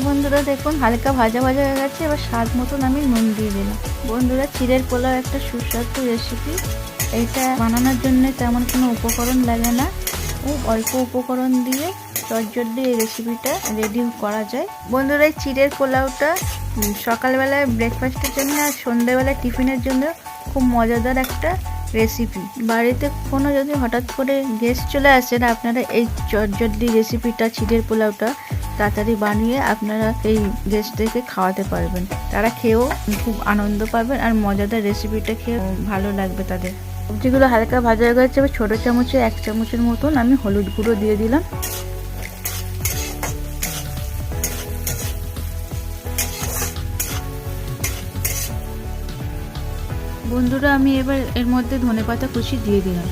বন্ধুরা দেখুন হালকা ভাজা ভাজা হয়ে গেছে। এবার স্বাদ মতন আমি নুন দিয়ে দিলাম। বন্ধুরা চিড়ের পোলাও একটা সুস্বাদু রেসিপি। এইটা বানানোর জন্য তেমন কোনো উপকরণ লাগে না, অল্প উপকরণ দিয়ে চটজলদি এই রেসিপিটা রেডি করা যায়। বন্ধুরা এই চিড়ের পোলাওটা সকালবেলায় ব্রেকফাস্টের জন্য আর সন্ধ্যেবেলায় টিফিনের জন্য খুব মজাদার একটা রেসিপি। বাড়িতে কোনো যদি হঠাৎ করে গেস্ট চলে আসেন, আপনারা এই চটজলদি রেসিপিটা চিড়ের পোলাওটা তাড়াতাড়ি বানিয়ে আপনারা এই গেস্টদেরকে খাওয়াতে পারবেন। তারা খেয়েও খুব আনন্দ পাবেন আর মজাদার রেসিপিটা খেয়ে ভালো লাগবে তাদের। সবজিগুলো হালকা ভাজা হয়ে গেছে। এবার ছোটো চামচে 1 চামচের মতন আমি হলুদ গুঁড়ো দিয়ে দিলাম। বন্ধুরা আমি এবার এর মধ্যে ধনেপাতা কুচি দিয়ে দিলাম।